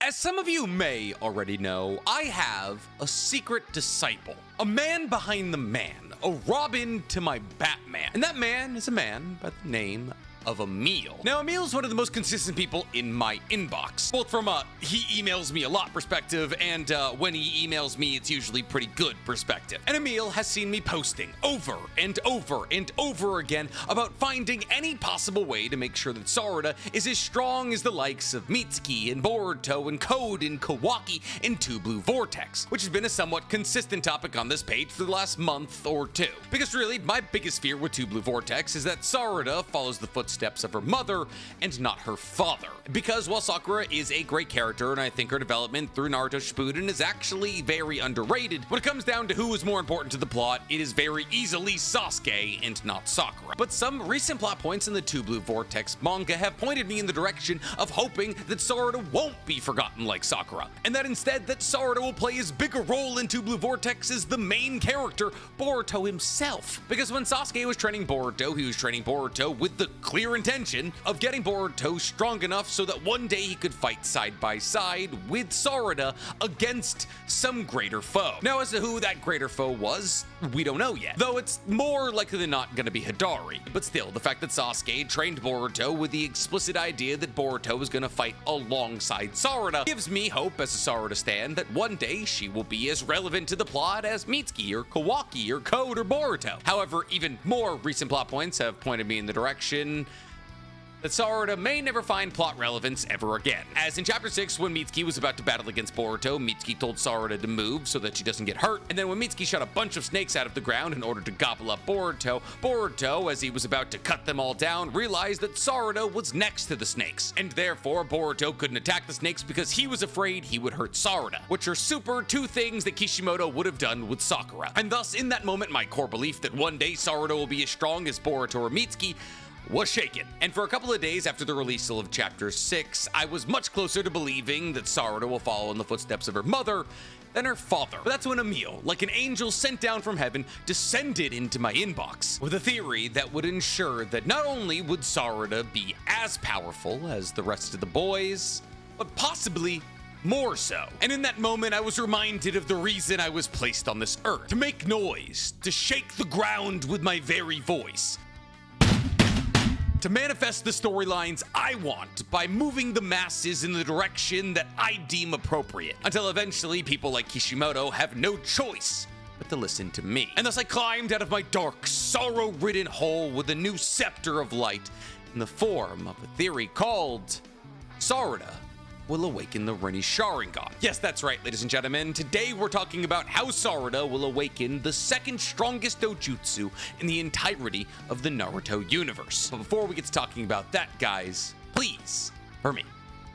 As some of you may already know, I have a secret disciple, a man behind the man, a Robin to my Batman. And that man is a man by the name of Emil. Now, Emil is one of the most consistent people in my inbox, both from he emails me a lot perspective, and when he emails me, it's usually pretty good perspective. And Emil has seen me posting over and over and over again about finding any possible way to make sure that Sarada is as strong as the likes of Mitsuki and Boruto and Code and Kawaki and Two Blue Vortex, which has been a somewhat consistent topic on this page for the last month or two. Because really, my biggest fear with Two Blue Vortex is that Sarada follows the footsteps of her mother and not her father. Because while Sakura is a great character, and I think her development through Naruto Shippuden is actually very underrated, when it comes down to who is more important to the plot, it is very easily Sasuke and not Sakura. But some recent plot points in the Two Blue Vortex manga have pointed me in the direction of hoping that Sarada won't be forgotten like Sakura, and that instead that Sarada will play as big a role in Two Blue Vortex as the main character, Boruto himself. Because when Sasuke was training Boruto, he was training Boruto with the clear intention of getting Boruto strong enough so that one day he could fight side by side with Sarada against some greater foe. Now, as to who that greater foe was, we don't know yet, though it's more likely than not going to be Hidari. But still, the fact that Sasuke trained Boruto with the explicit idea that Boruto was going to fight alongside Sarada gives me hope as a Sarada stan that one day she will be as relevant to the plot as Mitsuki or Kawaki or Code or Boruto. However, even more recent plot points have pointed me in the direction that Sarada may never find plot relevance ever again. As in Chapter 6, when Mitsuki was about to battle against Boruto, Mitsuki told Sarada to move so that she doesn't get hurt, and then when Mitsuki shot a bunch of snakes out of the ground in order to gobble up Boruto, as he was about to cut them all down, realized that Sarada was next to the snakes, and therefore Boruto couldn't attack the snakes because he was afraid he would hurt Sarada, which are two things that Kishimoto would have done with Sakura. And thus, in that moment, my core belief that one day Sarada will be as strong as Boruto or Mitsuki was shaken. And for a couple of days after the release of Chapter 6, I was much closer to believing that Sarada will follow in the footsteps of her mother than her father. But that's when Emil, like an angel sent down from heaven, descended into my inbox with a theory that would ensure that not only would Sarada be as powerful as the rest of the boys, but possibly more so. And in that moment, I was reminded of the reason I was placed on this earth: to make noise, to shake the ground with my very voice, to manifest the storylines I want by moving the masses in the direction that I deem appropriate, until eventually people like Kishimoto have no choice but to listen to me. And thus I climbed out of my dark, sorrow-ridden hole with a new scepter of light in the form of a theory called Sarada will awaken the Rinnesharingan. Yes, that's right, ladies and gentlemen. Today we're talking about how Sarada will awaken the second strongest dojutsu in the entirety of the Naruto universe. But before we get to talking about that, guys, please, for me,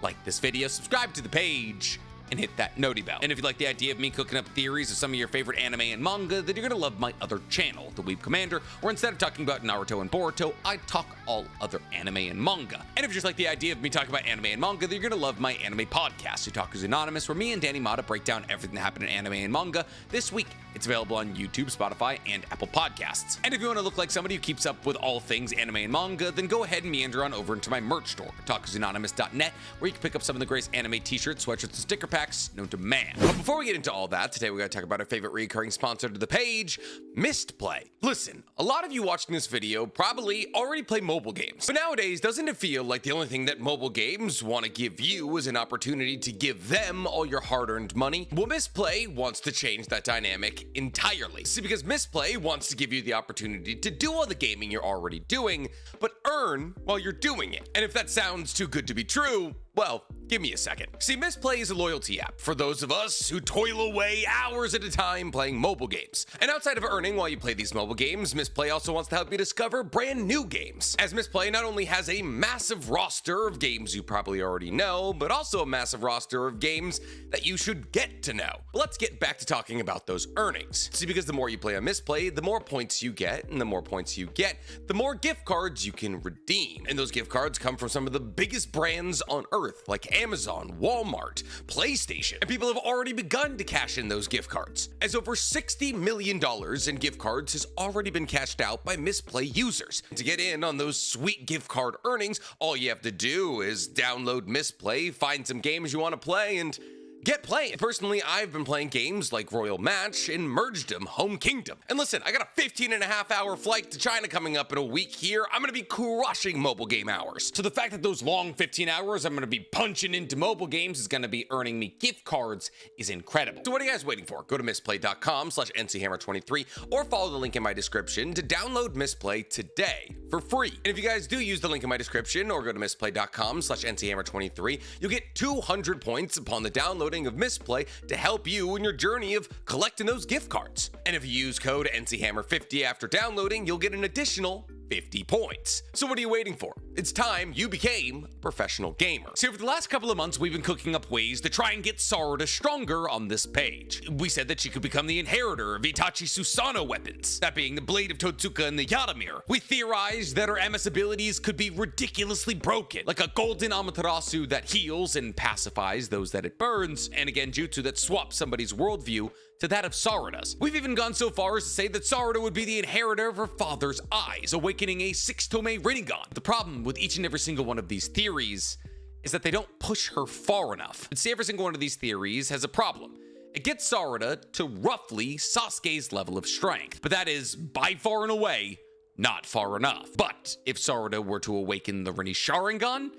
like this video, subscribe to the page, and hit that noti bell. And if you like the idea of me cooking up theories of some of your favorite anime and manga, then you're gonna love my other channel, The Weeb Commander, where instead of talking about Naruto and Boruto, I talk all other anime and manga. And if you just like the idea of me talking about anime and manga, then you're gonna love my anime podcast, Otaku's Anonymous, where me and Danny Mata break down everything that happened in anime and manga this week. It's available on YouTube, Spotify, and Apple Podcasts. And if you want to look like somebody who keeps up with all things anime and manga, then go ahead and meander on over into my merch store, otakusanonymous.net, where you can pick up some of the greatest anime t-shirts, sweatshirts, and sticker packs known to man. But before we get into all that, today we gotta talk about our favorite recurring sponsor to the page, Mistplay. Listen, a lot of you watching this video probably already play mobile games, but nowadays, doesn't it feel like the only thing that mobile games want to give you is an opportunity to give them all your hard-earned money? Well, Mistplay wants to change that dynamic entirely. See, because Mistplay wants to give you the opportunity to do all the gaming you're already doing, but earn while you're doing it. And if that sounds too good to be true, well, give me a second. See, Mistplay is a loyalty app for those of us who toil away hours at a time playing mobile games. And outside of earning while you play these mobile games, Mistplay also wants to help you discover brand new games. As Mistplay not only has a massive roster of games you probably already know, but also a massive roster of games that you should get to know. But let's get back to talking about those earnings. See, because the more you play on Mistplay, the more points you get, and the more points you get, the more gift cards you can redeem. And those gift cards come from some of the biggest brands on earth Earth, like Amazon, Walmart, PlayStation, and people have already begun to cash in those gift cards, as over $60 million in gift cards has already been cashed out by Misplay users. To get in on those sweet gift card earnings, all you have to do is download Misplay, find some games you want to play, and get playing. Personally, I've been playing games like Royal Match and Mergedom Home Kingdom. And listen, I got a 15.5-hour flight to China coming up in a week here. I'm gonna be crushing mobile game hours. So the fact that those long 15 hours I'm gonna be punching into mobile games is gonna be earning me gift cards is incredible. So what are you guys waiting for? Go to misplay.com/nchammer23 or follow the link in my description to download Misplay today for free. And if you guys do use the link in my description or go to misplay.com/nchammer23, you'll get 200 points upon the downloading of Misplay to help you in your journey of collecting those gift cards. And if you use code NCHammer50 after downloading, you'll get an additional 50 points. So what are you waiting for? It's time you became a professional gamer. So for the last couple of months, we've been cooking up ways to try and get Sarada stronger on this page. We said that she could become the inheritor of Itachi Susanoo weapons, that being the Blade of Totsuka and the Yaramir. We theorized that her MS abilities could be ridiculously broken, like a golden Amaterasu that heals and pacifies those that it burns, and a Genjutsu that swaps somebody's worldview to that of Sarada's. We've even gone so far as to say that Sarada would be the inheritor of her father's eyes, awakening a 6-tome Rinnegan. The problem with each and every single one of these theories is that they don't push her far enough. But see, every single one of these theories has a problem. It gets Sarada to roughly Sasuke's level of strength, but that is by far and away not far enough. But if Sarada were to awaken the Rinnesharingan,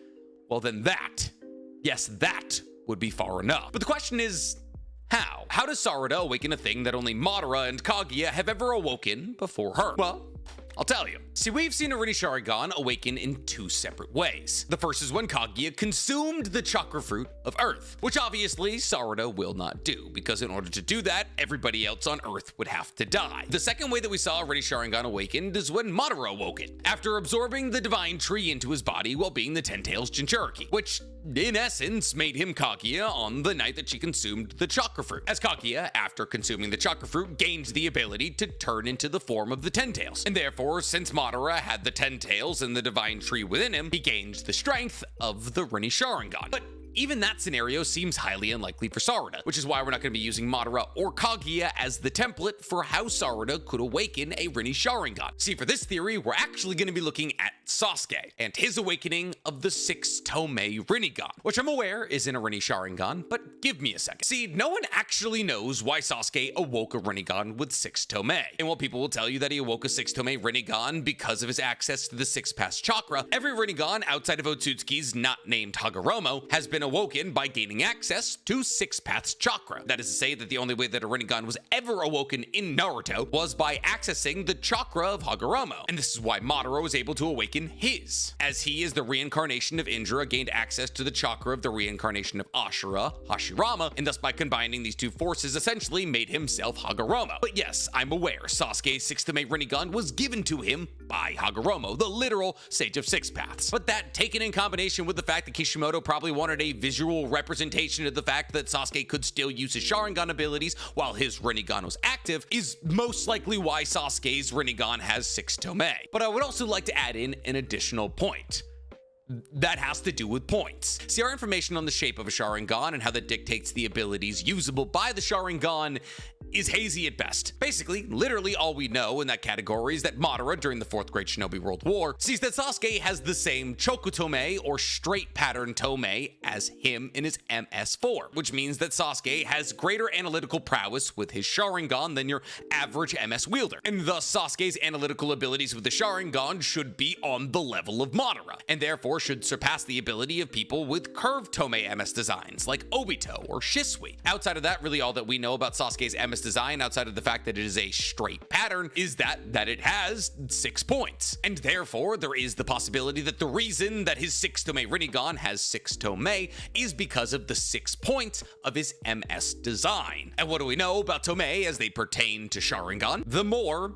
well then that, yes, that would be far enough. But the question is, how? How does Sarada awaken a thing that only Madara and Kaguya have ever awoken before her? Well, I'll tell you. See, we've seen a Rinnesharingan awaken in two separate ways. The first is when Kaguya consumed the chakra fruit of Earth, which obviously Sarada will not do, because in order to do that, everybody else on Earth would have to die. The second way that we saw a Rinnesharingan awakened is when Madara awoke it, after absorbing the divine tree into his body while being the Ten-Tails Jinchuriki, which in essence made him Kaguya on the night that she consumed the chakra fruit, as Kaguya, after consuming the chakra fruit, gained the ability to turn into the form of the Ten-Tails, and therefore, since Madara had the Ten-Tails and the divine tree within him, he gained the strength of the Rinnesharingan. But even that scenario seems highly unlikely for Sarada, which is why we're not going to be using Madara or Kaguya as the template for how Sarada could awaken a Rinnesharingan. See, for this theory, we're actually going to be looking at Sasuke and his awakening of the 6-tome Rinnegan, which I'm aware isn't a Rinnesharingan, but give me a second. See, no one actually knows why Sasuke awoke a Rinnegan with 6-tome. And while people will tell you that he awoke a 6-tome Rinnegan because of his access to the 6-pass chakra, every Rinnegan outside of Otsutsuki's not named Hagoromo has been awoken by gaining access to 6-paths chakra. That is to say that the only way that a Rinnegan was ever awoken in Naruto was by accessing the chakra of Hagoromo, and this is why Madara was able to awaken his, as he is the reincarnation of Indra, gained access to the chakra of the reincarnation of Ashura, Hashirama, and thus by combining these two forces essentially made himself Hagoromo. But yes, I'm aware Sasuke's 6-tome Rinnegan was given to him by Hagoromo, the literal sage of 6 paths. But that, taken in combination with the fact that Kishimoto probably wanted a visual representation of the fact that Sasuke could still use his Sharingan abilities while his Rinnegan was active, is most likely why Sasuke's Rinnegan has 6-tome. But I would also like to add in an additional point that has to do with points. See, our information on the shape of a Sharingan and how that dictates the abilities usable by the Sharingan is hazy at best. Basically, literally all we know in that category is that Madara, during the 4th Great Shinobi World War, sees that Sasuke has the same Chokutome or straight pattern tome as him in his MS4, which means that Sasuke has greater analytical prowess with his Sharingan than your average MS wielder, and thus Sasuke's analytical abilities with the Sharingan should be on the level of Madara, and therefore should surpass the ability of people with curved tome MS designs like Obito or Shisui. Outside of that, really all that we know about Sasuke's MS design, outside of the fact that it is a straight pattern, is that it has 6 points. And therefore, there is the possibility that the reason that his 6-tome Rinnegan has 6 tome is because of the 6 points of his MS design. And what do we know about tome as they pertain to Sharingan? The more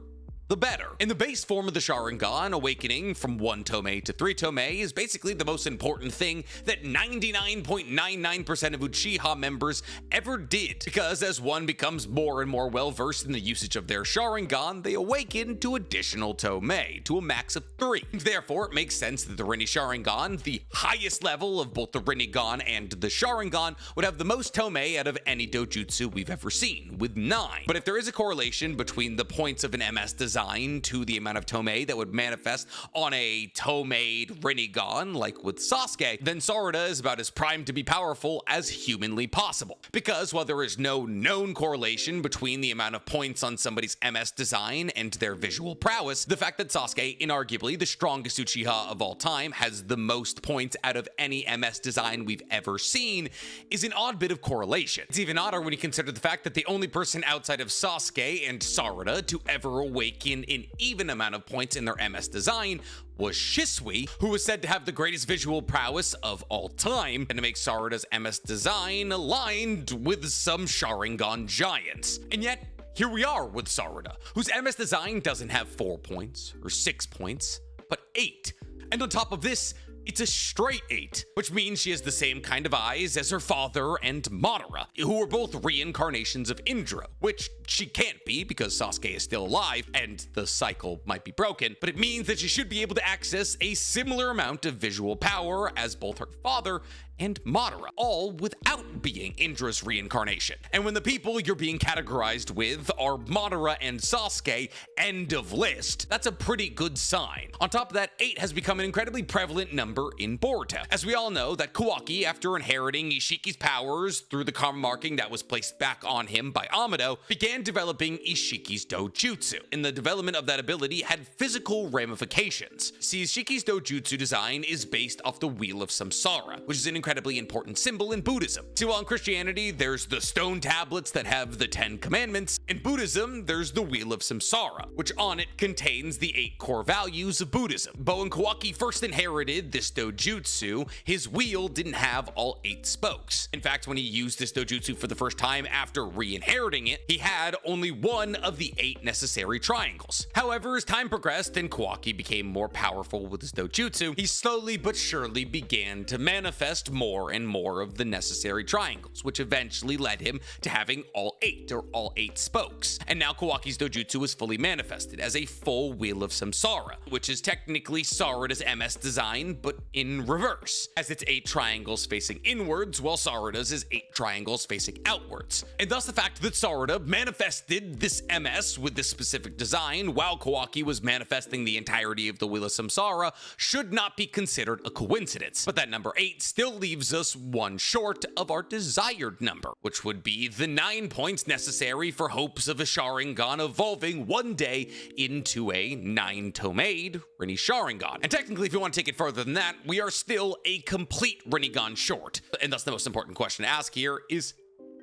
the better. In the base form of the Sharingan, awakening from 1 Tomei to 3 Tomei is basically the most important thing that 99.99% of Uchiha members ever did, because as one becomes more and more well versed in the usage of their Sharingan, they awaken to additional Tomei, to a max of 3. Therefore, it makes sense that the Rinnesharingan, the highest level of both the Rinnegan and the Sharingan, would have the most Tomei out of any dojutsu we've ever seen, with 9. But if there is a correlation between the points of an MS design to the amount of Tomei that would manifest on a Tomei Rinnegan, like with Sasuke, then Sarada is about as primed to be powerful as humanly possible. Because while there is no known correlation between the amount of points on somebody's MS design and their visual prowess, the fact that Sasuke, inarguably the strongest Uchiha of all time, has the most points out of any MS design we've ever seen is an odd bit of correlation. It's even odder when you consider the fact that the only person outside of Sasuke and Sarada to ever awaken in even amount of points in their MS design was Shisui, who was said to have the greatest visual prowess of all time, and to make Sarada's MS design aligned with some Sharingan giants. And yet, here we are with Sarada, whose MS design doesn't have 4 points or 6 points, but 8. And on top of this, it's a straight 8, which means she has the same kind of eyes as her father and Madara, who are both reincarnations of Indra, which she can't be because Sasuke is still alive and the cycle might be broken, but it means that she should be able to access a similar amount of visual power as both her father and Madara, all without being Indra's reincarnation. And when the people you're being categorized with are Madara and Sasuke, end of list, that's a pretty good sign. On top of that, 8 has become an incredibly prevalent number in Boruto. As we all know, that Kawaki, after inheriting Ishiki's powers through the karma marking that was placed back on him by Amado, began developing Ishiki's dojutsu. And the development of that ability had physical ramifications. See, Ishiki's dojutsu design is based off the Wheel of Samsara, which is an incredibly important symbol in Buddhism. See, while in Christianity, there's the stone tablets that have the 10 commandments, in Buddhism, there's the Wheel of Samsara, which on it contains the 8 core values of Buddhism. But when Kawaki first inherited this dojutsu, his wheel didn't have all 8 spokes. In fact, when he used this dojutsu for the first time after re-inheriting it, he had only 1 of the 8 necessary triangles. However, as time progressed and Kawaki became more powerful with his dojutsu, he slowly but surely began to manifest more and more of the necessary triangles, which eventually led him to having all 8 or all 8 spokes. And now Kawaki's dojutsu is fully manifested as a full Wheel of Samsara, which is technically Sarada's MS design, but in reverse, as it's 8 triangles facing inwards, while Sarada's is 8 triangles facing outwards. And thus the fact that Sarada manifested this MS with this specific design while Kawaki was manifesting the entirety of the Wheel of Samsara should not be considered a coincidence. But that number 8 still leaves us 1 short of our desired number, which would be the 9 points necessary for hopes of a Sharingan evolving one day into a 9 Tomei Rinnesharingan. And technically, if you want to take it further than that, we are still a complete Rinnegan short. And thus the most important question to ask here is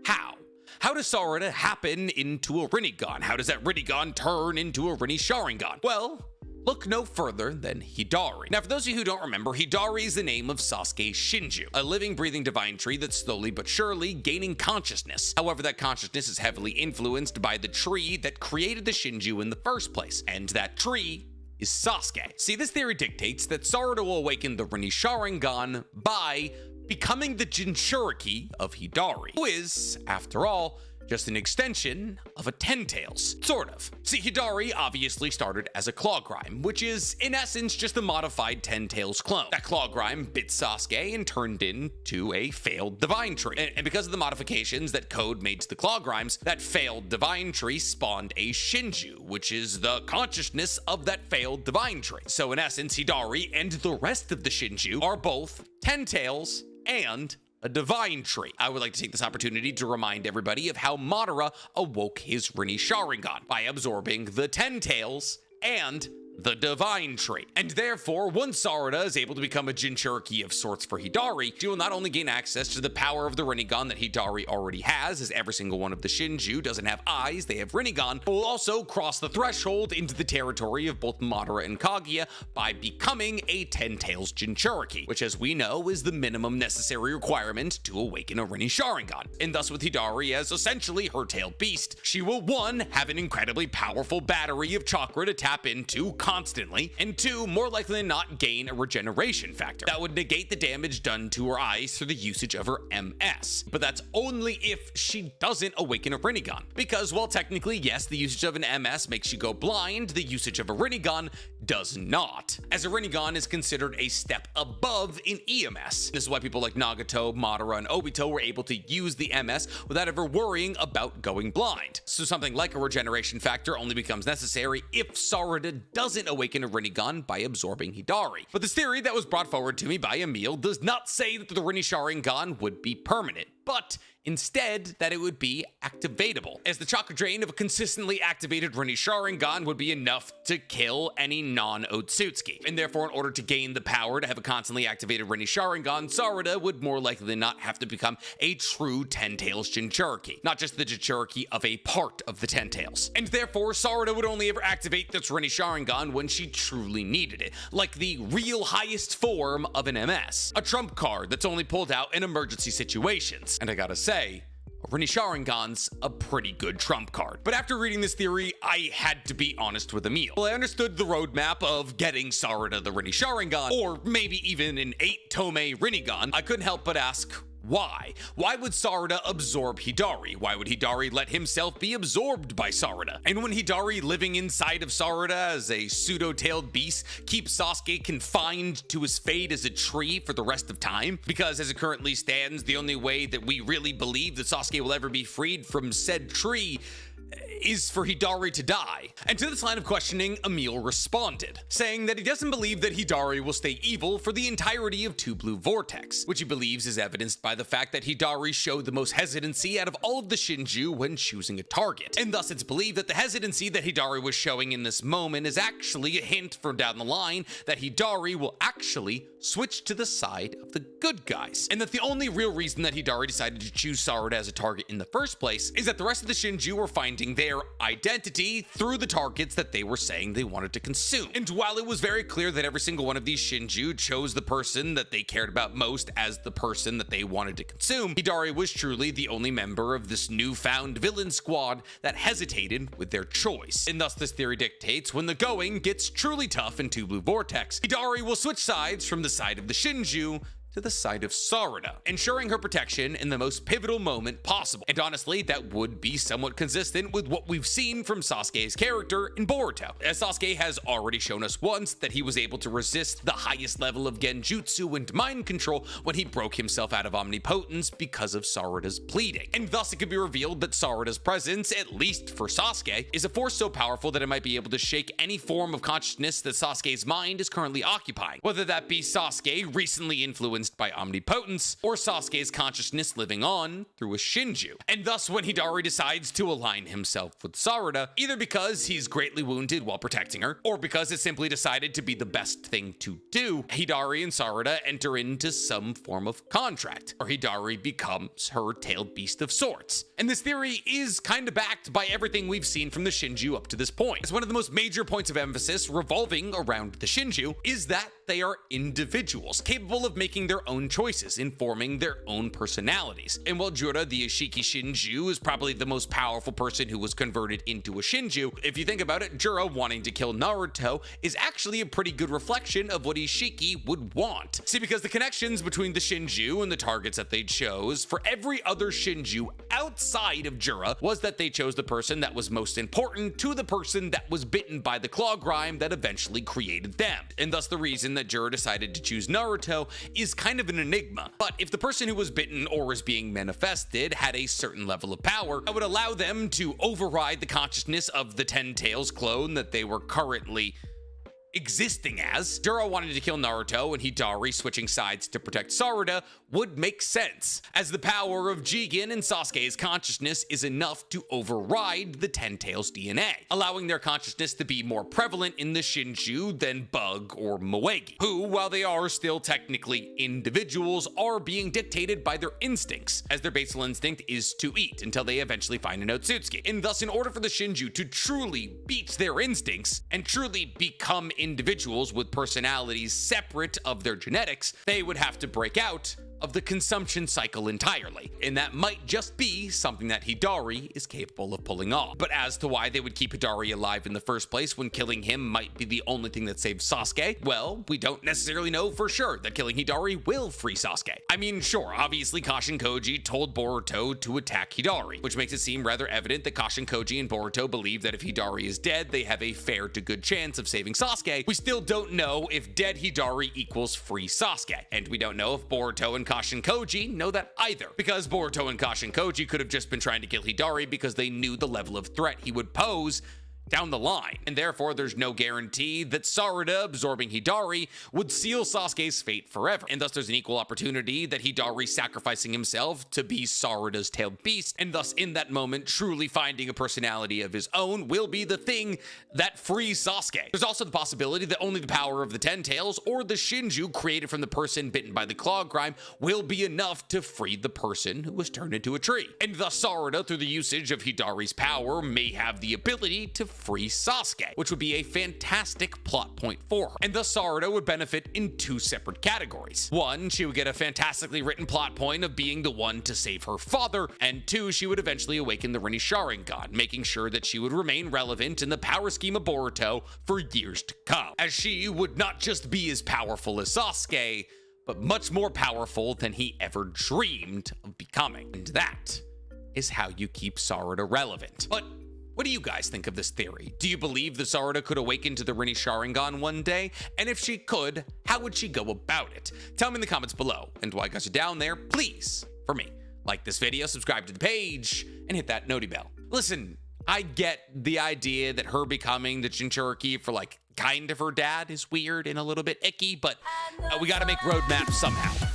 how? How does Sarada happen into a Rinnegan? How does that Rinnegan turn into a Rinnesharingan? Well, look no further than Hidari. Now, for those of you who don't remember, Hidari is the name of Sasuke's Shinju, a living, breathing divine tree that's slowly but surely gaining consciousness. However, that consciousness is heavily influenced by the tree that created the Shinju in the first place, and that tree is Sasuke. See, this theory dictates that Sarada will awaken the Rinnesharingan by becoming the Jinchuriki of Hidari, who is, after all, just an extension of a Ten-Tails, sort of. See, Hidari obviously started as a Clawgrime, which is, in essence, just a modified Ten-Tails clone. That Clawgrime bit Sasuke and turned into a failed Divine Tree. And because of the modifications that Code made to the Clawgrimes, that failed Divine Tree spawned a Shinju, which is the consciousness of that failed Divine Tree. So in essence, Hidari and the rest of the Shinju are both Ten-Tails and a divine tree. I would like to take this opportunity to remind everybody of how Madara awoke his Rinnesharingan by absorbing the Ten-Tails and the divine trait. And therefore, once Sarada is able to become a Jinchuriki of sorts for Hidari, she will not only gain access to the power of the Rinnegan that Hidari already has, as every single one of the Shinju doesn't have eyes, they have Rinnegan, but will also cross the threshold into the territory of both Madara and Kaguya by becoming a Ten-Tails Jinchuriki, which as we know is the minimum necessary requirement to awaken a Rinnesharingan. And thus with Hidari as essentially her tailed beast, she will 1. Have an incredibly powerful battery of chakra to tap into constantly, and 2. More likely than not gain a regeneration factor that would negate the damage done to her eyes through the usage of her MS. But that's only if she doesn't awaken a Rinnegan, because while technically yes, the usage of an MS makes you go blind, the usage of a Rinnegan does not, as a Rinnegan is considered a step above in EMS. This is why people like Nagato, Madara, and Obito were able to use the MS without ever worrying about going blind. So something like a regeneration factor only becomes necessary if Sarada doesn't awaken a Rinnegan by absorbing Hidari. But this theory that was brought forward to me by Emil does not say that the Rinnesharingan would be permanent, but instead that it would be activatable, as the chakra drain of a consistently activated Rinnesharingan would be enough to kill any non-Otsutsuki. And therefore, in order to gain the power to have a constantly activated Rinnesharingan, Sarada would more likely than not have to become a true Ten-Tails Jinchuriki, not just the Jinchuriki of a part of the Ten-Tails. And therefore, Sarada would only ever activate this Rinnesharingan when she truly needed it, like the real highest form of an MS, a trump card that's only pulled out in emergency situations. And I gotta say, Rinnesharingan's a pretty good trump card. But after reading this theory, I had to be honest with Emil. Well, I understood the roadmap of getting Sarada the Rinnesharingan, or maybe even an 8-tome Rinnegan. I couldn't help but ask, why? Why would Sarada absorb Hidari? Why would Hidari let himself be absorbed by Sarada? And when Hidari living inside of Sarada as a pseudo-tailed beast keeps Sasuke confined to his fate as a tree for the rest of time? Because as it currently stands, the only way that we really believe that Sasuke will ever be freed from said tree is for Hidari to die. And to this line of questioning, Emil responded, saying that he doesn't believe that Hidari will stay evil for the entirety of Two Blue Vortex, which he believes is evidenced by the fact that Hidari showed the most hesitancy out of all of the Shinju when choosing a target. And thus it's believed that the hesitancy that Hidari was showing in this moment is actually a hint for down the line that Hidari will actually switch to the side of the good guys. And that the only real reason that Hidari decided to choose Sarada as a target in the first place is that the rest of the Shinju were finding their identity through the targets that they were saying they wanted to consume. And while it was very clear that every single one of these Shinju chose the person that they cared about most as the person that they wanted to consume, Hidari was truly the only member of this newfound villain squad that hesitated with their choice. And thus this theory dictates when the going gets truly tough in Two Blue Vortex, Hidari will switch sides from the side of the Shinju to the side of Sarada, ensuring her protection in the most pivotal moment possible. And honestly, that would be somewhat consistent with what we've seen from Sasuke's character in Boruto, as Sasuke has already shown us once that he was able to resist the highest level of genjutsu and mind control when he broke himself out of omnipotence because of Sarada's pleading. And thus it could be revealed that Sarada's presence, at least for Sasuke, is a force so powerful that it might be able to shake any form of consciousness that Sasuke's mind is currently occupying, whether that be Sasuke recently influenced by omnipotence, or Sasuke's consciousness living on through a Shinju. And thus when Hidari decides to align himself with Sarada, either because he's greatly wounded while protecting her, or because it simply decided to be the best thing to do, Hidari and Sarada enter into some form of contract, or Hidari becomes her tailed beast of sorts. And this theory is kind of backed by everything we've seen from the Shinju up to this point, as one of the most major points of emphasis revolving around the Shinju is that they are individuals, capable of making their own choices, informing their own personalities. And while Jura, the Ishiki Shinju, is probably the most powerful person who was converted into a Shinju, if you think about it, Jura wanting to kill Naruto is actually a pretty good reflection of what Ishiki would want. See, because the connections between the Shinju and the targets that they chose for every other Shinju outside of Jura was that they chose the person that was most important to the person that was bitten by the claw grime that eventually created them. And thus the reason that Jura decided to choose Naruto is kind of an enigma. But if the person who was bitten or was being manifested had a certain level of power, that would allow them to override the consciousness of the Ten-Tails clone that they were currently existing as. Juro wanting to kill Naruto and Hidari switching sides to protect Sarada would make sense, as the power of Jigen and Sasuke's consciousness is enough to override the Ten Tails DNA, allowing their consciousness to be more prevalent in the Shinju than Bug or Moegi, who, while they are still technically individuals, are being dictated by their instincts, as their basal instinct is to eat until they eventually find an Otsutsuki. And thus, in order for the Shinju to truly beat their instincts and truly become individuals with personalities separate of their genetics, they would have to break out of the consumption cycle entirely, and that might just be something that Hidari is capable of pulling off. But as to why they would keep Hidari alive in the first place when killing him might be the only thing that saves Sasuke, well, we don't necessarily know for sure that killing Hidari will free Sasuke. I mean, sure, obviously Kashin Koji told Boruto to attack Hidari, which makes it seem rather evident that Kashin Koji and Boruto believe that if Hidari is dead, they have a fair to good chance of saving Sasuke. We still don't know if dead Hidari equals free Sasuke, and we don't know if Boruto and Kashin Koji know that either, because Boruto and Kashin Koji could have just been trying to kill Hidari because they knew the level of threat he would pose down the line, and therefore there's no guarantee that Sarada absorbing Hidari would seal Sasuke's fate forever, and thus there's an equal opportunity that Hidari sacrificing himself to be Sarada's tailed beast, and thus in that moment truly finding a personality of his own will be the thing that frees Sasuke. There's also the possibility that only the power of the Ten Tails or the Shinju created from the person bitten by the claw grime will be enough to free the person who was turned into a tree, and thus Sarada, through the usage of Hidari's power, may have the ability to free Sasuke, which would be a fantastic plot point for her. And thus Sarada would benefit in two separate categories. One, she would get a fantastically written plot point of being the one to save her father, and two, she would eventually awaken the Rinnesharingan, making sure that she would remain relevant in the power scheme of Boruto for years to come, as she would not just be as powerful as Sasuke, but much more powerful than he ever dreamed of becoming. And that is how you keep Sarada relevant. But what do you guys think of this theory? Do you believe that Sarada could awaken to the Rinnesharingan one day? And if she could, how would she go about it? Tell me in the comments below. And while I got you down there, please, for me, like this video, subscribe to the page, and hit that noti bell. Listen, I get the idea that her becoming the Jinchuriki for like kind of her dad is weird and a little bit icky, but we gotta make roadmaps somehow.